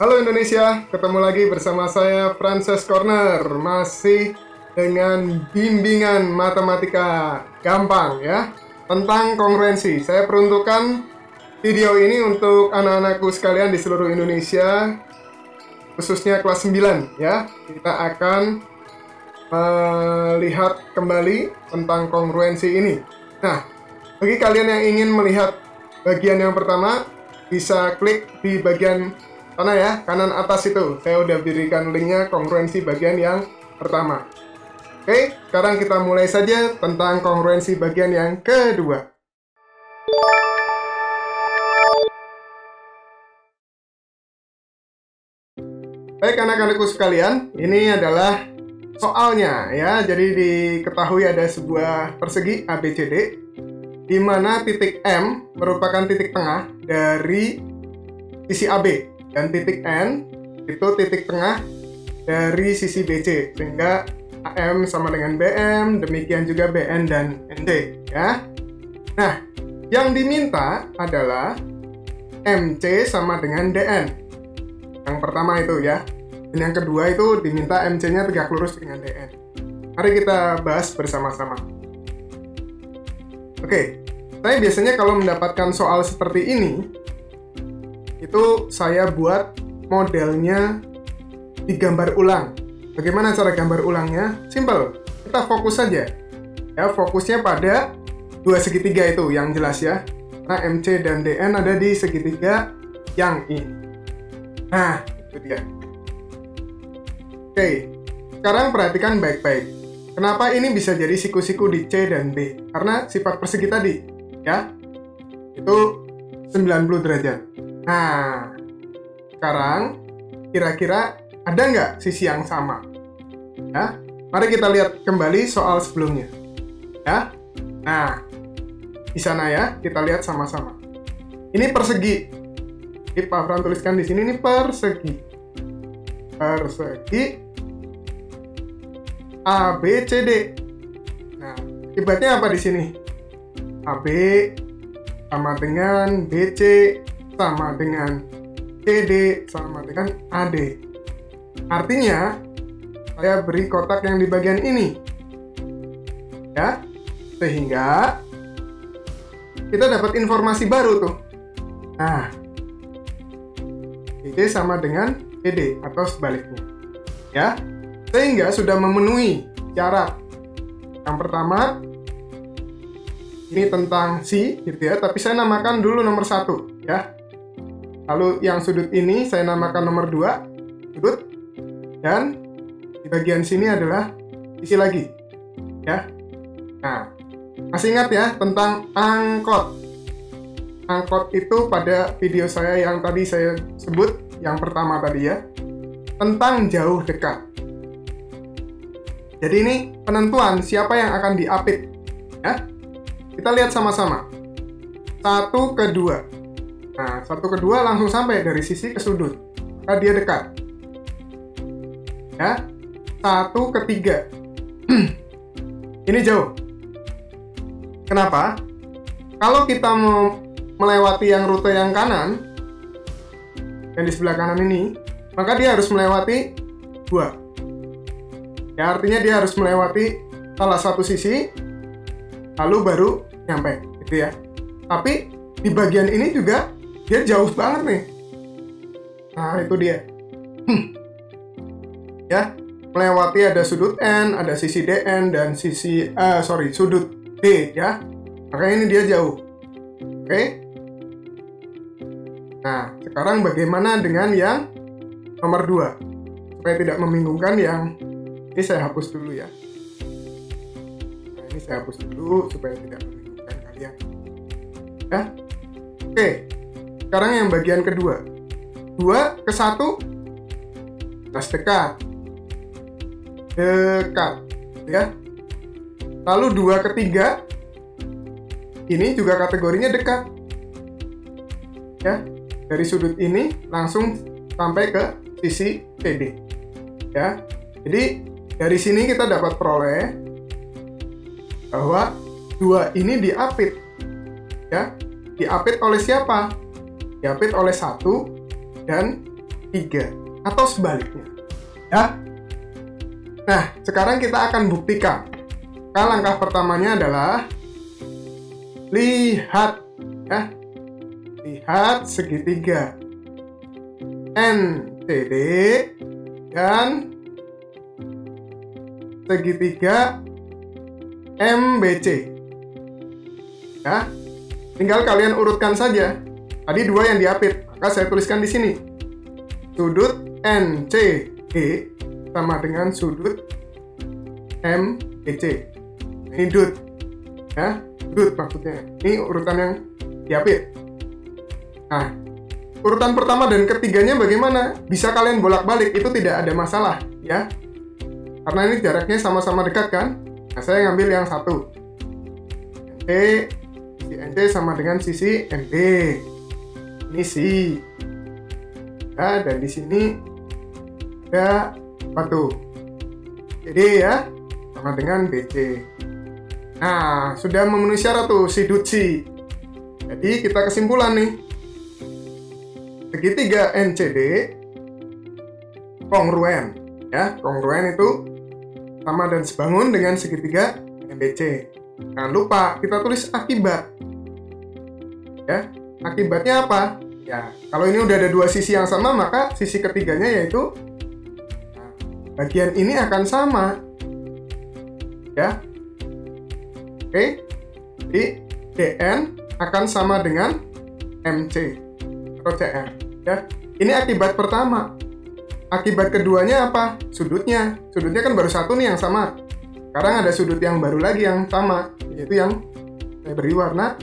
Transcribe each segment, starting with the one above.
Halo Indonesia, ketemu lagi bersama saya Frances Corner, masih dengan bimbingan matematika gampang ya, tentang kongruensi. Saya peruntukkan video ini untuk anak-anakku sekalian di seluruh Indonesia, khususnya kelas 9 ya. Kita akan melihat kembali tentang kongruensi ini. Nah, bagi kalian yang ingin melihat bagian yang pertama, bisa klik di bagian sana ya, kanan atas itu. Saya udah berikan linknya kongruensi bagian yang pertama. Oke, sekarang kita mulai saja tentang kongruensi bagian yang kedua. Baik anak-anakku sekalian, ini adalah soalnya ya. Jadi diketahui ada sebuah persegi ABCD, di mana titik M merupakan titik tengah dari sisi AB. Dan titik N itu titik tengah dari sisi BC, sehingga AM sama dengan BM, demikian juga BN dan NC ya. Nah, yang diminta adalah MC sama dengan DN. Yang pertama itu ya. Dan yang kedua itu diminta MC-nya tegak lurus dengan DN. Mari kita bahas bersama-sama. Oke, saya biasanya kalau mendapatkan soal seperti ini, itu saya buat modelnya digambar ulang. Bagaimana cara gambar ulangnya? Simple, kita fokus saja ya, fokusnya pada dua segitiga itu yang jelas ya, karena MC dan DN ada di segitiga yang ini. Nah, itu dia. Oke, sekarang perhatikan baik-baik. Kenapa ini bisa jadi siku-siku di C dan B? Karena sifat persegi tadi ya, itu 90 derajat. Nah, sekarang kira-kira ada nggak sisi yang sama? Ya, mari kita lihat kembali soal sebelumnya. Ya, nah di sana ya kita lihat sama-sama. Ini persegi. Jadi Pak Fran tuliskan di sini ini persegi. Persegi ABCD. Nah, akibatnya apa di sini? AB sama dengan BC sama dengan CD sama dengan AD. Artinya saya beri kotak yang di bagian ini ya, sehingga kita dapat informasi baru tuh. Nah, BC sama dengan CD atau sebaliknya ya, sehingga sudah memenuhi syarat. Yang pertama ini tentang C gitu ya, tapi saya namakan dulu nomor 1 ya. Lalu yang sudut ini saya namakan nomor 2 sudut, dan di bagian sini adalah isi lagi ya. Nah, masih ingat ya tentang angkot. Angkot itu pada video saya yang tadi saya sebut yang pertama tadi ya, tentang jauh dekat. Jadi ini penentuan siapa yang akan diapit ya. Kita lihat sama-sama. 1 ke 2. Nah, 1 ke 2 langsung sampai dari sisi ke sudut, maka dia dekat ya. 1 ke 3 ini jauh. Kenapa? Kalau kita mau melewati yang rute yang kanan, yang di sebelah kanan ini, maka dia harus melewati 2 ya, artinya dia harus melewati salah satu sisi lalu baru nyampe gitu ya. Tapi di bagian ini juga dia jauh banget nih. Nah, itu dia. Ya, melewati ada sudut N, ada sisi DN dan sudut D ya. Makanya ini dia jauh. Oke. Nah, sekarang bagaimana dengan yang nomor 2? Supaya tidak membingungkan, yang ini saya hapus dulu ya. Nah, ini saya hapus dulu supaya tidak membingungkan kalian. Ya. Oke. Sekarang yang bagian kedua. 2 ke 1 jelas dekat. Dekat ya. Lalu 2 ke 3 ini juga kategorinya dekat. Ya. Dari sudut ini langsung sampai ke sisi CD. Ya. Jadi dari sini kita dapat peroleh bahwa 2 ini diapit. Ya. Diapit oleh siapa? Diapit oleh 1 dan 3 atau sebaliknya. Ya. Nah, sekarang kita akan buktikan. Langkah pertamanya adalah lihat, ya. Lihat segitiga NCD dan segitiga MBC. Ya, tinggal kalian urutkan saja. Tadi 2 yang diapit, maka saya tuliskan di sini. Sudut NCD sama dengan sudut MBC. Ini dut, ya, dut maksudnya. Ini urutan yang diapit. Nah, urutan pertama dan ketiganya bagaimana? Bisa kalian bolak-balik, itu tidak ada masalah, ya. Karena ini jaraknya sama-sama dekat kan? Nah, saya ngambil yang satu. Sisi NC sama dengan sisi MB. Ini C. Ya, dan di sini ada batu. Jadi ya, sama dengan BC. Nah, sudah memenuhi syarat tuh sudut C. Jadi kita kesimpulan nih. Segitiga NCD kongruen. Ya, kongruen itu sama dan sebangun dengan segitiga MBC. Jangan lupa kita tulis akibat. Ya, akibatnya apa? Ya, kalau ini udah ada 2 sisi yang sama, maka sisi ketiganya yaitu bagian ini akan sama. Ya. Oke. Jadi DN akan sama dengan MC atau CR. Ya. Ini akibat pertama. Akibat keduanya apa? Sudutnya. Sudutnya kan baru satu nih yang sama. Sekarang ada sudut yang baru lagi yang sama, yaitu yang saya beri warna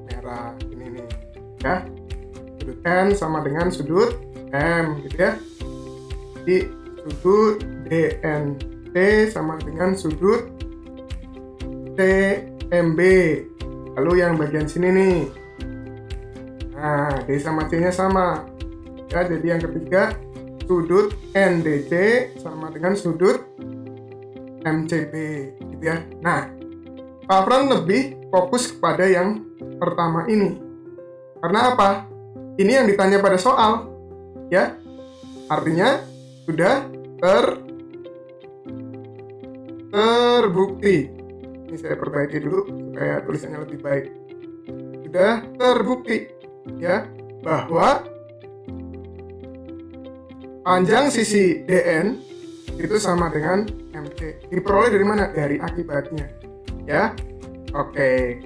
merah ini nih. Ya. Sudut N sama dengan sudut M gitu ya. Jadi sudut DNT sama dengan sudut CMB. Lalu yang bagian sini nih. Nah, D sama C-nya sama. Ya, jadi yang ketiga sudut NDC sama dengan sudut MCB gitu ya. Nah, Pak Fran lebih fokus kepada yang pertama ini. Karena apa? Ini yang ditanya pada soal. Ya. Artinya sudah terbukti. Ini saya perbaiki dulu supaya tulisannya lebih baik. Sudah terbukti ya bahwa panjang sisi DN itu sama dengan MC. Diperoleh dari mana? Dari akibatnya. Ya. Oke.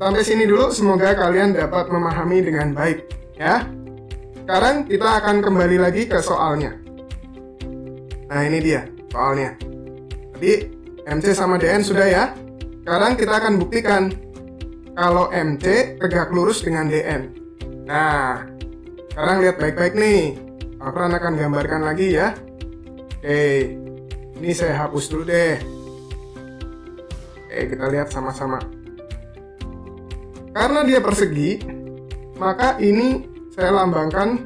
Sampai sini dulu, semoga kalian dapat memahami dengan baik ya. Sekarang kita akan kembali lagi ke soalnya. Nah, ini dia soalnya. Tadi MC sama DN sudah ya. Sekarang kita akan buktikan kalau MC tegak lurus dengan DN. Nah, sekarang lihat baik-baik nih. Pak Fran akan gambarkan lagi ya. Oke, ini saya hapus dulu deh. Oke, kita lihat sama-sama. Karena dia persegi, maka ini saya lambangkan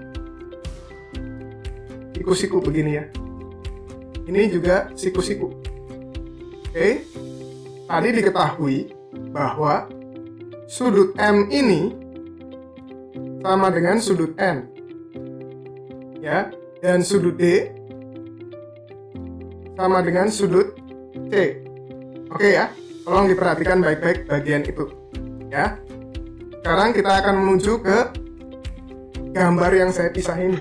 siku-siku begini ya. Ini juga siku-siku. Oke, tadi diketahui bahwa sudut M ini sama dengan sudut N. Ya, dan sudut D sama dengan sudut C. Oke ya, tolong diperhatikan baik-baik bagian itu. Ya. Sekarang kita akan menuju ke gambar yang saya pisahin.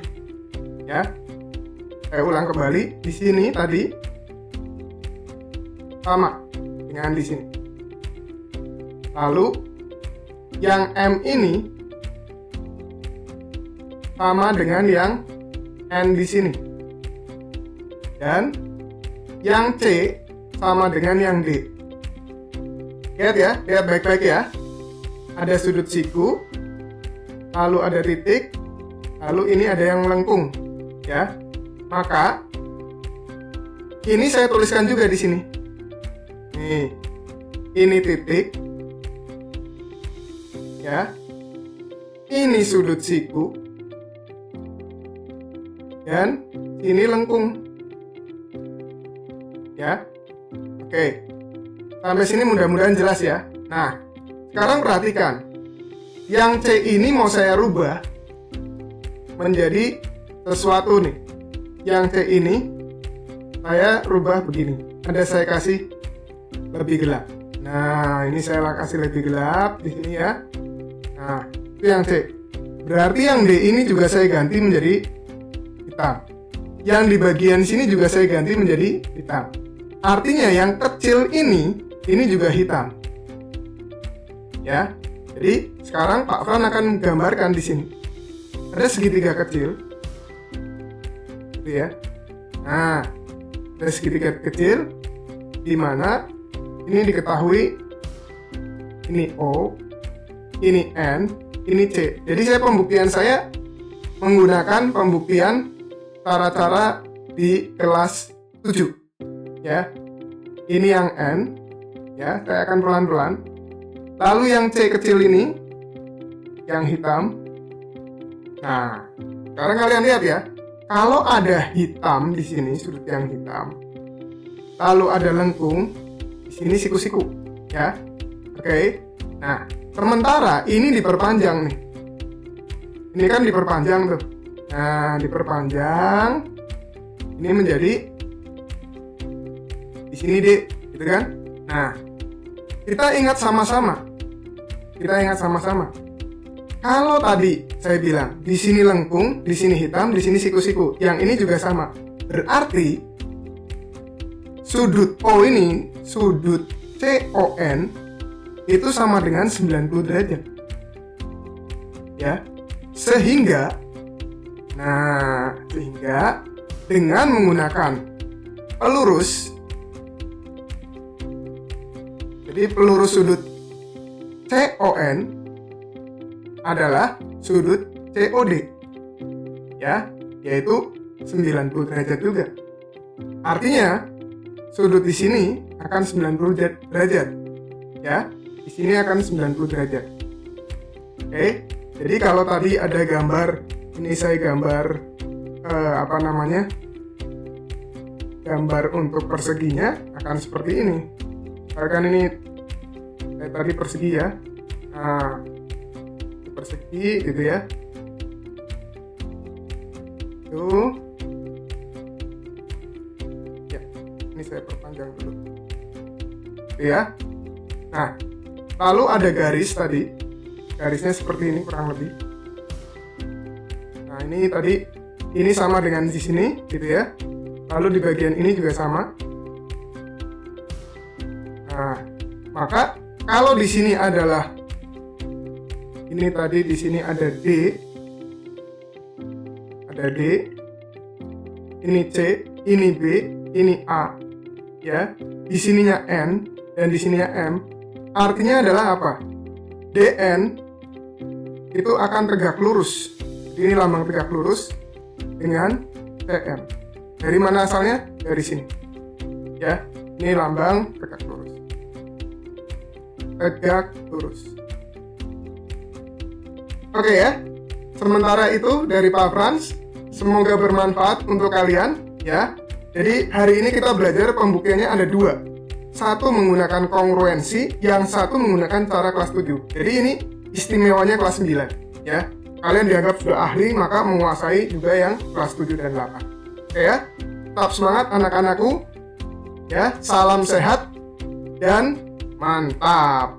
Ya. Saya ulang kembali, di sini tadi sama dengan di sini. Lalu yang M ini sama dengan yang N di sini. Dan yang C sama dengan yang D. Lihat ya, lihat baik-baik ya. Ada sudut siku, lalu ada titik, lalu ini ada yang melengkung, ya. Maka ini saya tuliskan juga di sini. Nih, ini titik, ya. Ini sudut siku, dan ini lengkung, ya. Oke, sampai sini mudah-mudahan jelas ya. Nah. Sekarang perhatikan, yang C ini mau saya rubah menjadi sesuatu nih. Yang C ini saya rubah begini. Ada saya kasih lebih gelap. Nah, ini saya kasih lebih gelap di sini ya. Nah, itu yang C. Berarti yang D ini juga saya ganti menjadi hitam. Yang di bagian sini juga saya ganti menjadi hitam. Artinya yang kecil ini juga hitam. Ya. Jadi sekarang Pak Fran akan menggambarkan di sini. Ada segitiga kecil. Gitu ya. Nah, ada segitiga kecil di mana ini diketahui ini O, ini N, ini C. Jadi pembuktian saya menggunakan pembuktian cara-cara di kelas 7. Ya. Ini yang N, ya, saya akan pelan-pelan. Lalu yang C kecil ini yang hitam. Nah, sekarang kalian lihat ya. Kalau ada hitam di sini, sudut yang hitam. Lalu ada lengkung, di sini siku-siku, ya. Oke. Nah, sementara ini diperpanjang nih. Ini kan diperpanjang tuh. Nah, diperpanjang. Ini menjadi di sini D, gitu kan? Nah, kita ingat sama-sama. Kalau tadi saya bilang di sini lengkung, di sini hitam, di sini siku-siku. Yang ini juga sama. Berarti sudut O ini, sudut CON itu sama dengan 90 derajat. Ya. Sehingga dengan menggunakan pelurus, jadi pelurus sudut CON adalah sudut COD, ya, yaitu 90 derajat juga. Artinya sudut di sini akan 90 derajat, ya, di sini akan 90 derajat. Oke, jadi kalau tadi ada gambar, ini saya gambar gambar untuk perseginya akan seperti ini. Kan ini tadi persegi ya. Nah, persegi gitu ya. Tuh. Ya, ini saya perpanjang dulu. Gitu ya. Nah, lalu ada garis tadi. Garisnya seperti ini kurang lebih. Nah, ini tadi ini sama dengan di sini gitu ya. Lalu di bagian ini juga sama. Nah, maka kalau di sini adalah ini tadi, di sini ada D, ini C, ini B, ini A, ya. Di sininya N dan di sininya M. Artinya adalah apa? DN itu akan tegak lurus. Ini lambang tegak lurus dengan CM. Dari mana asalnya? Dari sini. Ya, ini lambang tegak lurus. Tegak lurus. Oke ya. Sementara itu dari Pak Frans, semoga bermanfaat untuk kalian ya. Jadi hari ini kita belajar pembuktiannya ada dua. Satu menggunakan kongruensi, yang satu menggunakan cara kelas 7. Jadi ini istimewanya kelas 9 ya. Kalian dianggap sudah ahli, maka menguasai juga yang kelas 7 dan 8. Oke ya. Tetap semangat anak-anakku. Ya, salam sehat dan mantap.